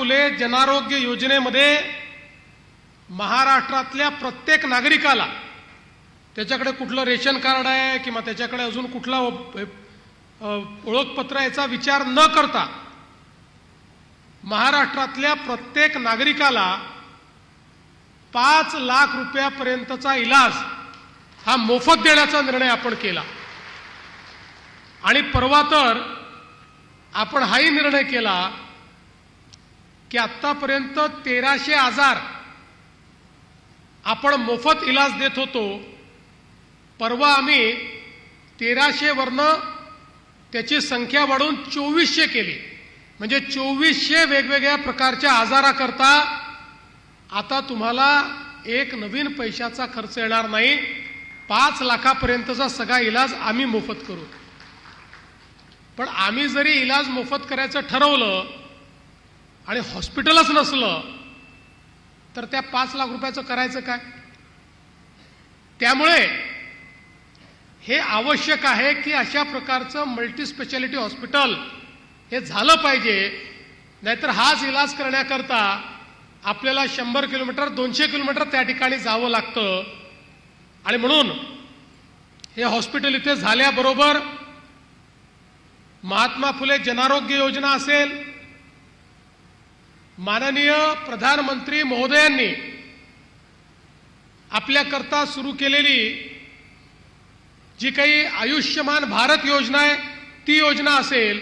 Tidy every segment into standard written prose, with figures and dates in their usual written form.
फुले जनआरोग्य योजनेमध्ये महाराष्ट्रातल्या प्रत्येक नागरिकाला त्याच्याकडे कुठलं रेशन कार्ड आहे किंवा त्याच्याकडे अजून कुठला ओळखपत्र याचा विचार न करता महाराष्ट्रातल्या प्रत्येक नागरिकाला 5 लाख रुपयापर्यंतचा इलाज हा मोफत देण्याचा निर्णय आपण केला। आणि परवा तर आपण हाही निर्णय केला की आतापर्यंत 1300 आजार आपण मोफत इलाज देत होतो, परवा आम्ही 1300 वरनं त्याची संख्या वाढवून 2400 केली। म्हणजे 2400 वेगवेगळ्या प्रकारच्या आजाराकरता आता तुम्हाला एक नवीन पैशाचा खर्च येणार नाही, 5 लाखापर्यंतचा सगळा इलाज आम्ही मोफत करू। पण आम्ही जरी इलाज मोफत करायचं ठरवलं आणि हॉस्पिटलच नसलं तर त्या 5 लाख रुपयाचं करायचं काय? त्यामुळे हे आवश्यक आहे की अशा प्रकारचं मल्टी स्पेशालिटी हॉस्पिटल हे झालं पाहिजे, नाहीतर हाच इलाज करण्याकरता आपल्याला 100 किलोमीटर 200 किलोमीटर त्या ठिकाणी जावं लागतं। आणि म्हणून हे हॉस्पिटल इथे झाल्याबरोबर महात्मा फुले जनआरोग्य योजना असेल, माननीय प्रधानमंत्री महोदयांनी आपल्याकरता सुरू केलेली जी काही आयुष्यमान भारत योजना आहे ती योजना असेल,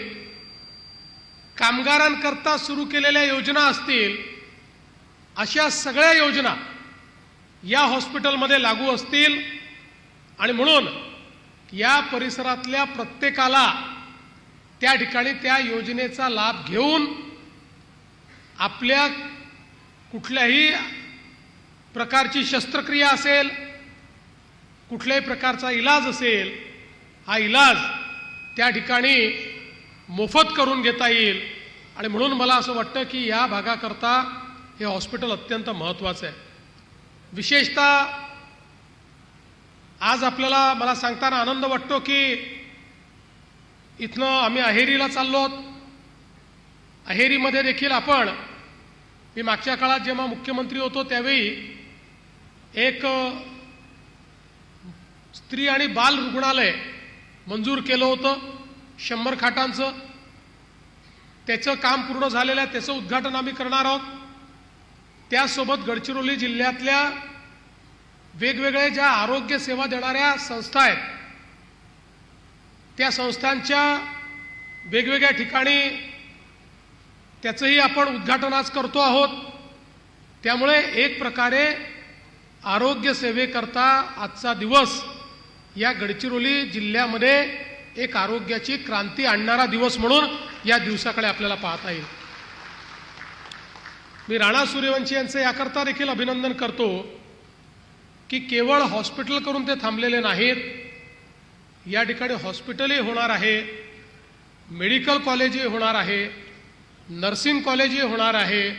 कामगारांकरता सुरू केलेल्या योजना असतील, अशा सगळ्या योजना या हॉस्पिटलमध्ये लागू असतील। आणि म्हणून या परिसरातल्या प्रत्येकाला त्या ठिकाणी त्या योजनेचा लाभ घेऊन आपल्या कुठल्याही प्रकारची शस्त्रक्रिया असेल, कुठल्याही प्रकारचा इलाज असेल, हा इलाज त्या ठिकाणी मोफत करून घेता येईल। आणि म्हणून मला असं वाटतं की या भागाकरता हे हॉस्पिटल अत्यंत महत्त्वाचं आहे। विशेषतः आज आपल्याला मला सांगताना आनंद वाटतो की इथनं आम्ही अहेरीला चाललो आहोत। अहेरीमध्ये देखील मी मागच्या काळात जेव्हा मुख्यमंत्री होतो त्यावेळी एक स्त्री आणि बाल रुग्णालय मंजूर केलं होतं 100 खाटांचं। त्याचं काम पूर्ण झालेलं आहे, त्याचं उद्घाटन आम्ही करणार आहोत। त्यासोबत गडचिरोली जिल्ह्यातल्या वेगवेगळ्या ज्या आरोग्य सेवा देणाऱ्या संस्था आहेत त्या संस्थांच्या वेगवेगळ्या ठिकाणी त्याचंही आपण उद्घाटन आज करतो आहोत। त्यामुळे एक प्रकारे आरोग्य सेवेकरता आजचा दिवस या गडचिरोली जिल्ह्यामध्ये एक आरोग्याची क्रांती आणणारा दिवस म्हणून या दिवसाकडे आपल्याला पाहता येईल। मी राणा सूर्यवंशी यांचे याकरता देखील अभिनंदन करतो की केवळ हॉस्पिटल करून ते थांबलेले नाहीत, या ठिकाणी हॉस्पिटलही होणार आहे, मेडिकल कॉलेजही होणार आहे, नर्सिंग कॉलेजही होणार आहे,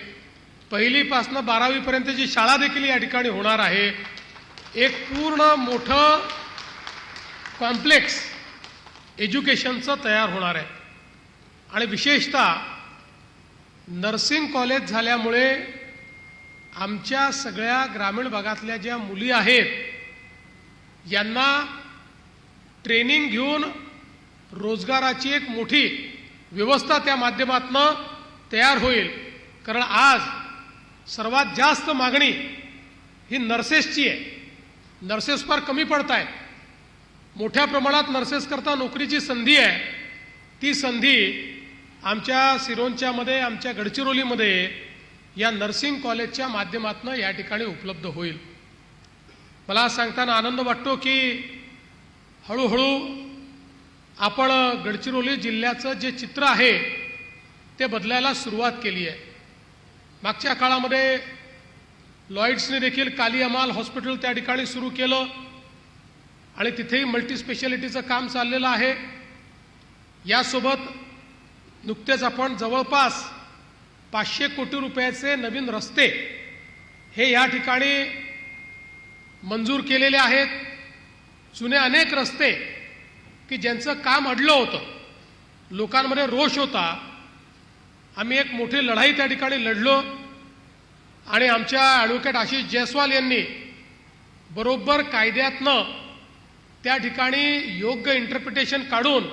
1ली पासून 12वी पर्यंतची शाळा देखील या ठिकाणी होणार आहे। एक पूर्ण मोठं कॉम्प्लेक्स एज्युकेशनचं तयार होणार आहे। आणि विशेषतः नर्सिंग कॉलेज झाल्यामुळे आमच्या सगळ्या ग्रामीण भागातल्या ज्या मुली आहेत यांना ट्रेनिंग घेऊन रोजगाराची एक मोठी व्यवस्था त्या माध्यमातून तयार होईल। कारण आज सर्वात जास्त मागणी ही नर्सेसची आहे, नर्सेस फार कमी पडत आहेत। मोठ्या प्रमाणात नर्सेस करता नोकरीची संधी आहे, ती संधी आमच्या सिरोंच्यामध्ये आमच्या गडचिरोलीमध्ये या नर्सिंग कॉलेजच्या माध्यमातून या ठिकाणी उपलब्ध होईल। मला सांगताना आनंद वाटतो की हळूहळू आपण गडचिरोली जिल्ह्याचं जे चित्र आहे ते बदलायला सुरुवात केली आहे। मागच्या काळामध्ये लॉयड्सने देखील काली अमाल हॉस्पिटल त्या ठिकाणी सुरू केलं आणि तिथेही मल्टी स्पेशालिटीचं काम चाललेलं आहे। यासोबत नुकतेच आपण जवळपास 500 कोटी रुपयाचे नवीन रस्ते हे या ठिकाणी मंजूर केलेले आहेत। जुने अनेक रस्ते की ज्यांचं काम अडलं होतं, लोकांमध्ये रोष होता आम्ही एक मोठी लढाई त्या ठिकाणी लढलो आणि आमच्या ॲडव्होकेट आशिष जयस्वाल यांनी बरोबर कायद्यातनं त्या ठिकाणी योग्य इंटरप्रिटेशन काढून